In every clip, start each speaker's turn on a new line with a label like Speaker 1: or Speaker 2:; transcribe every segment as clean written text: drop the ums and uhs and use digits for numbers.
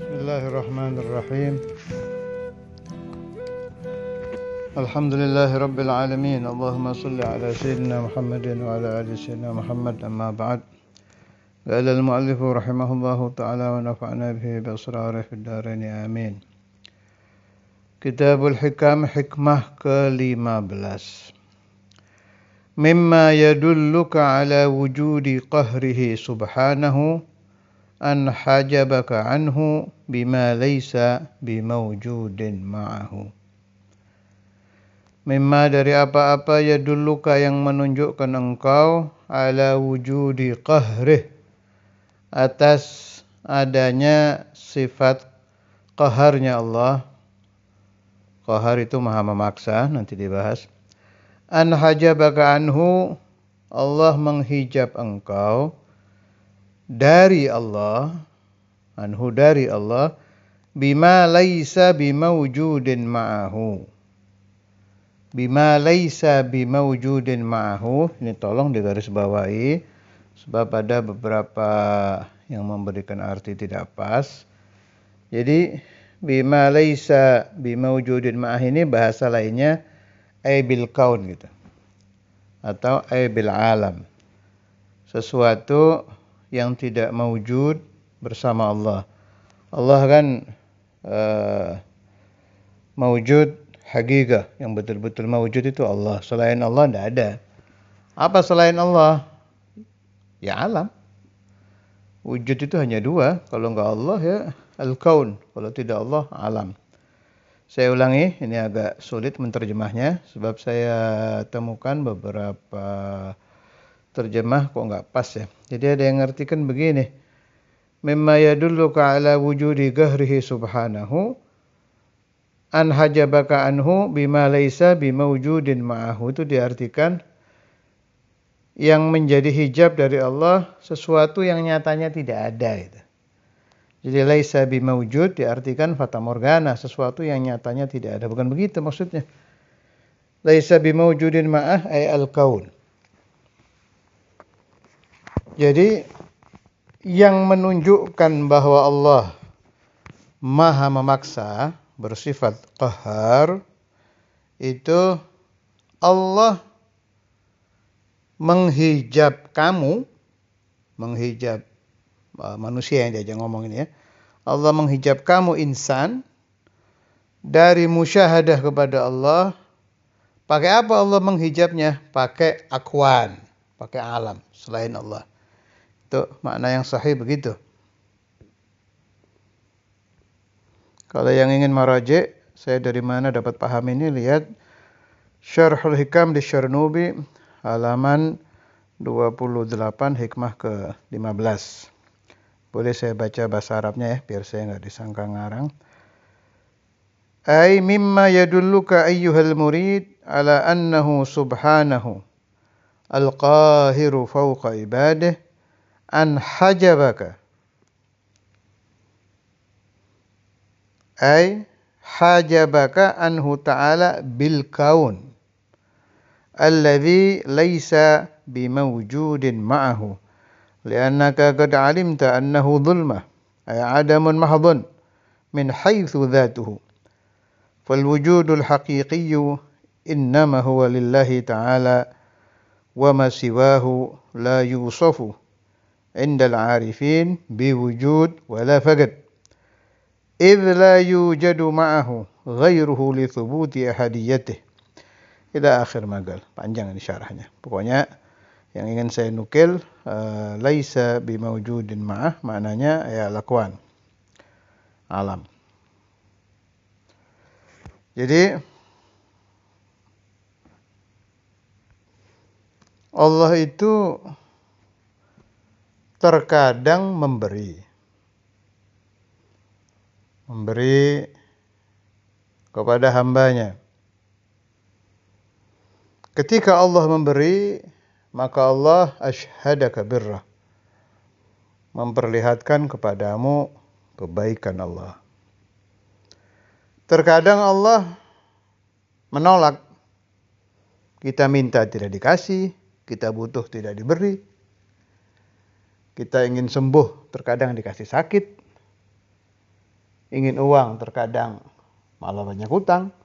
Speaker 1: Bismillahirrahmanirrahim. Alhamdulillahi rabbil alamin. Allahumma salli ala sayyidina Muhammadin wa ala ali sayyidina Muhammad, amma ba'd. Qala al-mu'allif rahimahullahu ta'ala wa nafa'na bihi bi asrarihi fid dharain amin. Kitabul Hikam, hikmah ke-15. Mimma yadulluka ala wujudi qahrihi subhanahu an hajabaka anhu bima laysa bimawjudin ma'ahu. Mimma dari apa-apa yadulluka yang menunjukkan engkau ala wujudi qahrih, atas adanya sifat qaharnya Allah. Qahar itu maha memaksa, nanti dibahas. An hajabaka anhu, Allah menghijab engkau dari Allah, anhu dari Allah, bima laisa bimawjudin ma'ahu. Bima laisa bimawjudin ma'ahu, ini tolong digarisbawahi sebab ada beberapa yang memberikan arti tidak pas. Jadi bima laisa bimawjudin ma'ah ini bahasa lainnya ay bil kaun gitu, atau ay bil alam, sesuatu yang tidak mawjud bersama Allah. Allah kan mawjud hakikah, yang betul-betul mawjud itu Allah. Selain Allah tidak ada. Apa selain Allah? Ya alam. Wujud itu hanya dua. Kalau enggak Allah ya al-kaun. Kalau tidak Allah, alam. Saya ulangi, ini agak sulit menterjemahnya sebab saya temukan beberapa terjemah kok enggak pas ya. Jadi ada yang ngartikan begini. Mimma yadulluka ala wujudi gahrihi subhanahu an hajabaka anhu bima laisa bimawjudin ma'ahu. Itu diartikan yang menjadi hijab dari Allah sesuatu yang nyatanya tidak ada gitu. Jadi laisa bimawjud diartikan fata morgana, sesuatu yang nyatanya tidak ada. Bukan begitu maksudnya. Laisa bimawjudin ma'ah ay al-kaun. Jadi yang menunjukkan bahwa Allah maha memaksa, bersifat qahar, itu Allah menghijab kamu, menghijab manusia yang diajak ngomong ini ya. Allah menghijab kamu insan dari musyahadah kepada Allah. Pakai apa Allah menghijabnya? Pakai akwan, pakai alam selain Allah. Itu makna yang sahih begitu. Kalau yang ingin meraji, saya dari mana dapat paham ini, lihat Syarhul Hikam di Syarnubi halaman 28 hikmah ke-15. Boleh saya baca bahasa Arabnya ya, biar saya enggak disangka ngarang. Ay mimma yadulluka ayyuhal murid ala annahu subhanahu al-qahiru fawqa ibadihi an hajabaka. Ay hajabaka anhu ta'ala bil kaun alladhi laysa bimawjudin ma'ahu li'annaka qad 'alimta annahu dhulmah ay 'adamun mahdhun min haythu dhatuhu fal wujudul haqiqiyyu innama huwa lillahi ta'ala wa ma siwahu la yusafu 'inda al-'arifin biwujud wa la faqad idh la yujadu ma'ahu ghairuhu li thubuti ahadiyatih. Ila akhir magal. Panjang ini syarahnya. Pokoknya yang ingin saya nukil, laisa bimawjudin ma'ah, maknanya ya lakwan, alam. Jadi Allah itu terkadang memberi kepada hambanya. Ketika Allah memberi, maka Allah ashhadaka birrah, memperlihatkan kepadamu kebaikan Allah. Terkadang Allah menolak. Kita minta tidak dikasih, kita butuh tidak diberi. Kita ingin sembuh, terkadang dikasih sakit. ingin uang, terkadang malah banyak hutang.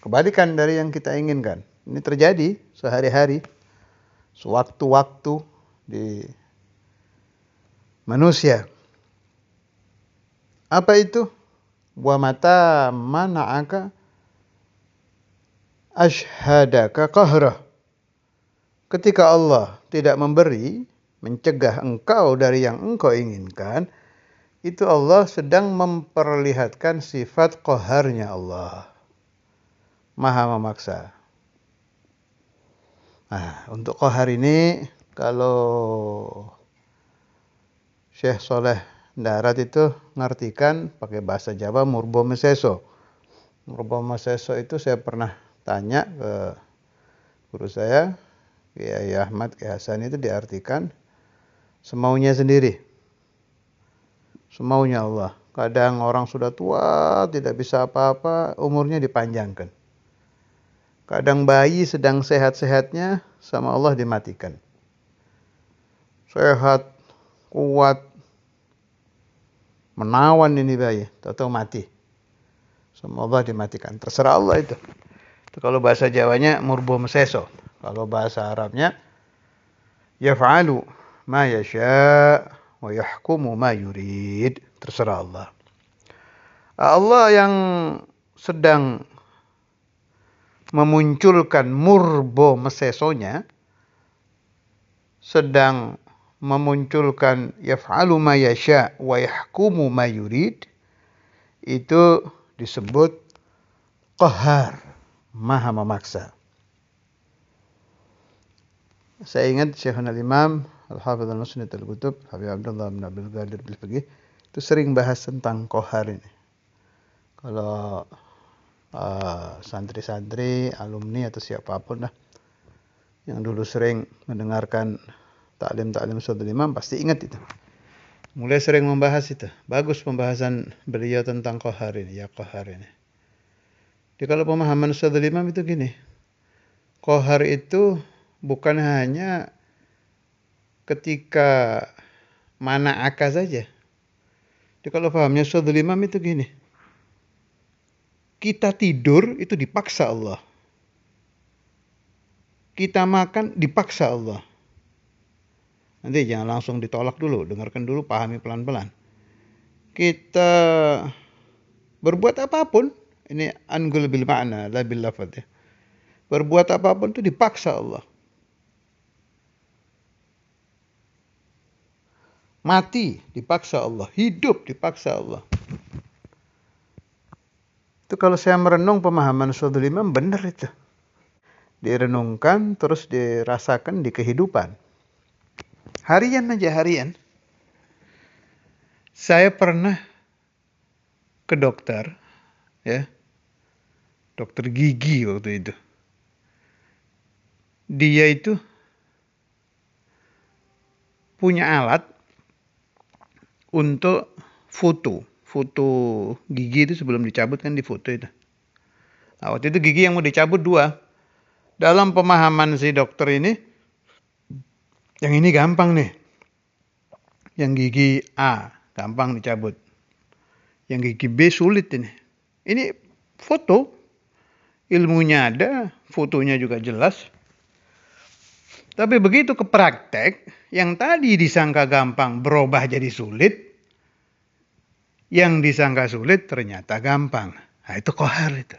Speaker 1: Kebalikan dari yang kita inginkan. Ini terjadi sehari-hari, sewaktu-waktu di manusia. Apa itu? Wa mata mana'aka ashhadaka qahrah. Ketika Allah tidak memberi, mencegah engkau dari yang engkau inginkan, itu Allah sedang memperlihatkan sifat qaharnya Allah. Maha memaksa. Nah, untuk qahar ini, kalau Syekh Soleh Darat itu ngartikan pakai bahasa Jawa murbo meseso. Murbo meseso itu saya pernah tanya ke guru saya, Kiai Ahmad Kiai Hasan, itu diartikan semaunya sendiri. Semaunya Allah. Kadang orang sudah tua, tidak bisa apa-apa, umurnya dipanjangkan. Kadang bayi sedang sehat-sehatnya, sama Allah dimatikan. Sehat, kuat, menawan ini bayi, tahu mati. Sama Allah dimatikan. Terserah Allah itu. Itu kalau bahasa Jawanya murbo meseso. Kalau bahasa Arabnya yaf'alu ma yasha' wa yahkumu ma yurid. Terserah Allah. Allah yang sedang memunculkan murbo mesesonya, sedang memunculkan yaf'alu ma yasha' wa yahkumu ma yurid, itu disebut qahar, maha memaksa. Saya ingat Syekhuna Al-Imam Al-Hafidh Al-Musnid Al-Qutub Habib Abdullah bin Abdul Qadir Bil-Faqih itu sering bahas tentang qahar ini. Kalau santri-santri, alumni atau siapapun lah yang dulu sering mendengarkan taklim-taklim Ustadzul Imam pasti ingat itu. Mulai sering membahas itu. Bagus pembahasan beliau tentang qahar ini, ya qahar ini. Jadi kalau pemahaman Ustadzul Imam itu gini. Qahar itu bukan hanya ketika mana'aka saja. Jadi kalau pahamnya Ustadzul Imam itu gini. Kita tidur itu dipaksa Allah. Kita makan dipaksa Allah. Nanti jangan langsung ditolak dulu, dengarkan dulu, pahami pelan-pelan. Kita berbuat apapun, ini anggul bil ma'na, la bil lafad ya. Berbuat apapun itu dipaksa Allah. Mati dipaksa Allah, hidup dipaksa Allah. Itu kalau saya merenung pemahaman Ustadzul Imam benar itu. Direnungkan terus dirasakan di kehidupan. Harian aja harian. Saya pernah ke dokter, ya, dokter gigi waktu itu. Dia itu punya alat untuk foto gigi itu sebelum dicabut kan difoto itu. Nah, waktu itu gigi yang mau dicabut 2. Dalam pemahaman si dokter ini, yang ini gampang nih. Yang gigi A gampang dicabut. Yang gigi B sulit ini. Ini foto, ilmunya ada, fotonya juga jelas. Tapi begitu ke praktek, yang tadi disangka gampang berubah jadi sulit. Yang disangka sulit ternyata gampang. Nah, itu qahar itu.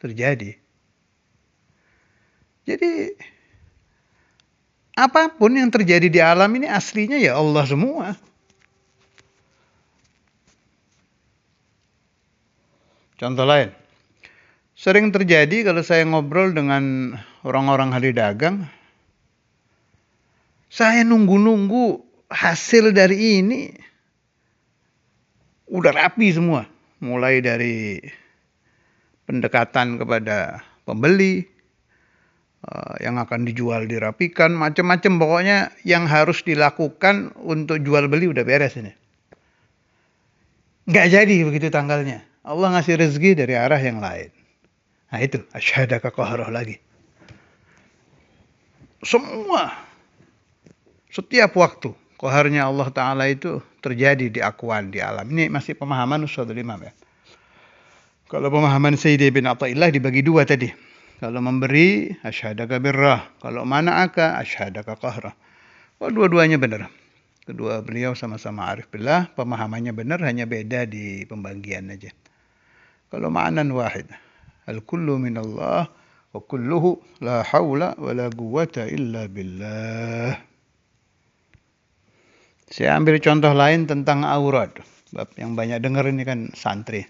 Speaker 1: Terjadi. Jadi, apapun yang terjadi di alam ini aslinya ya Allah semua. Contoh lain. Sering terjadi kalau saya ngobrol dengan orang-orang ahli dagang. Saya nunggu-nunggu hasil dari ini. Udah rapi semua. Mulai dari pendekatan kepada pembeli, yang akan dijual dirapikan, macam-macam pokoknya yang harus dilakukan untuk jual beli udah beres ini. Nggak jadi begitu tanggalnya. Allah ngasih rezeki dari arah yang lain. Nah itu, asyhadaka qahrah lagi. Semua, setiap waktu, qaharnya Allah Ta'ala itu terjadi di akwan, di alam. Ini masih pemahaman Ustadzul Imam ya. Kalau pemahaman Sayyidi bin Athaillah dibagi dua tadi. Kalau memberi, asyhadaka birrah. Kalau mana'aka, asyhadaka qahrah. Oh, dua-duanya benar. Kedua beliau sama-sama arif billah, pemahamannya benar, hanya beda di pembagian aja. Kalau ma'nan wahid. Al-kullu minallah wa kulluhu la hawla wa la quwwata illa billah. Saya ambil contoh lain tentang aurat. Bab yang banyak dengar ini kan santri.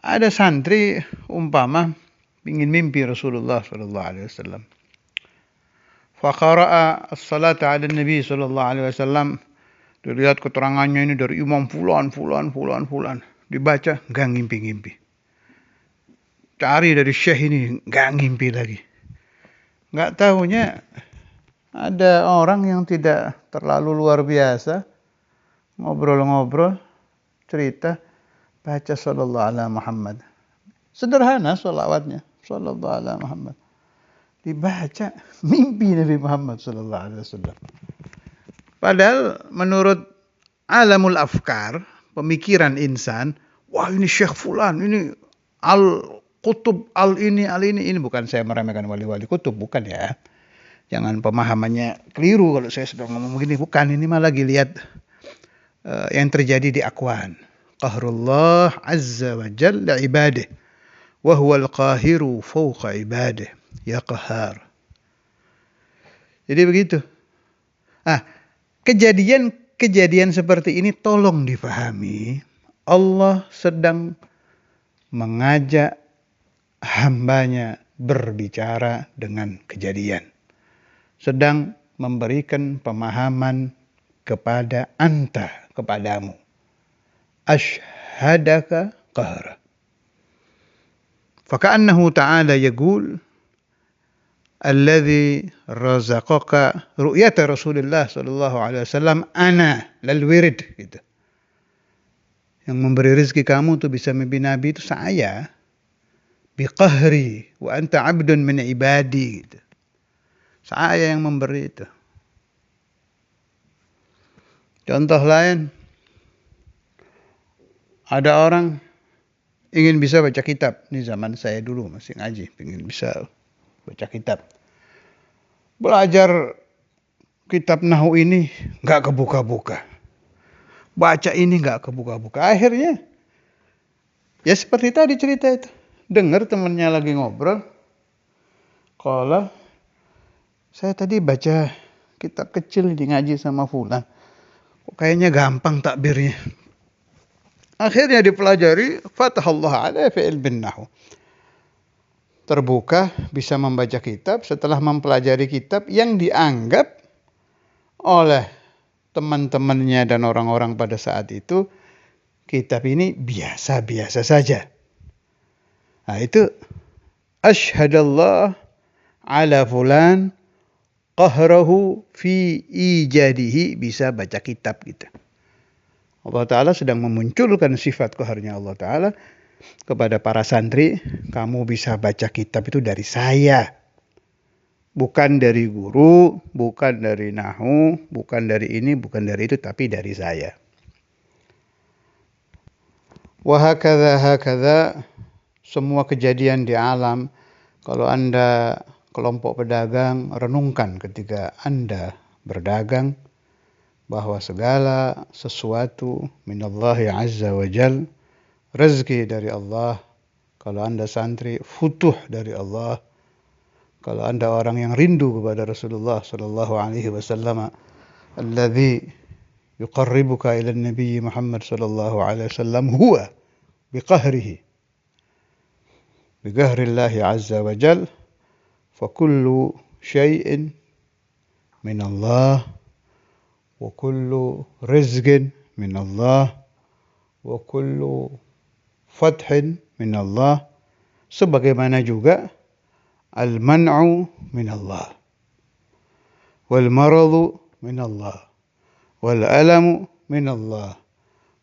Speaker 1: Ada santri umpama ingin mimpi Rasulullah sallallahu alaihi wasallam. Faqara'a as-salata 'ala Nabi sallallahu alaihi wasallam. Dilihat keterangannya ini dari imam fulan. Dibaca enggak ngimpi-ngimpi. Cari dari syekh ini enggak ngimpi lagi. Enggak tahunya ada orang yang tidak terlalu luar biasa ngobrol-ngobrol cerita baca sallallahu ala Muhammad. Sederhana sholawatnya, sallallahu ala Muhammad. Dibaca mimpi Nabi Muhammad sallallahu alaihi wasallam. Padahal menurut alamul afkar, pemikiran insan, wah ini Syekh fulan, ini al-qutub, ini bukan saya meremehkan wali-wali kutub, bukan ya. Jangan pemahamannya keliru kalau saya sudah ngomong begini, bukan, ini malah lagi lihat yang terjadi di akwan. Qahrullah azza wa jalla ibadih wa huwal qahiru fawqa ibadih ya qahar. Jadi begitu. Kejadian seperti ini tolong difahami. Allah sedang mengajak hambanya berbicara dengan kejadian. Sedang memberikan pemahaman kepada kepadamu. Ashhadaka qahra. Faka'annahu ta'ala yaqul alladhi razaqaka ru'yata Rasulullah sallallahu alaihi wasallam ana lal wirid gitu. Yang memberi rezeki kamu tuh bisa mimpi Nabi itu saya biqahri wa anta 'abdun min ibadi gitu. Saya yang memberi itu. Contoh lain, ada orang ingin bisa baca kitab. Ini zaman saya dulu masih ngaji, ingin bisa baca kitab. Belajar kitab Nahu ini nggak kebuka-buka. Baca ini nggak kebuka-buka. Akhirnya, ya seperti tadi cerita itu. Dengar temannya lagi ngobrol. Kalau saya tadi baca kitab kecil di ngaji sama fulan. Kayaknya gampang takbirnya. Akhirnya dipelajari, fatahallah alaihi fi ilmin nahwu. Terbuka, bisa membaca kitab. Setelah mempelajari kitab yang dianggap oleh teman-temannya dan orang-orang pada saat itu, kitab ini biasa-biasa saja. Nah itu, asyhadallah ala fulan qahrahu fi ijadihi, bisa baca kitab gitu. Allah Ta'ala sedang memunculkan sifat qaharnya Allah Ta'ala kepada para santri. Kamu bisa baca kitab itu dari saya. Bukan dari guru, bukan dari nahu, bukan dari ini, bukan dari itu, tapi dari saya. Wahakadha, semua kejadian di alam, kalau Anda kelompok pedagang, renungkan ketika Anda berdagang bahwa segala sesuatu minallahi azza wa jal, rezeki dari Allah. Kalau Anda santri, futuh dari Allah. Kalau Anda orang yang rindu kepada Rasulullah sallallahu alaihi wasallam, alladzi yuqarribuka ila Nabi Muhammad sallallahu alaihi wasallam huwa biqahrihi, biqahrillahi azza wa jal. فكل شيء من الله وكل رزق من الله وكل فتح من الله, sebagaimana juga al-man'u min Allah wal maradu min Allah wal alamu min Allah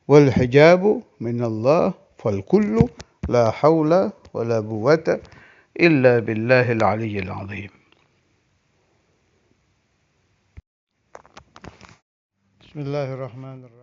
Speaker 1: wal hijabu min Allah fal kullu la hawla wala quwwata illa billahil aliyyil azim. Bismillahirrahmanirrahim.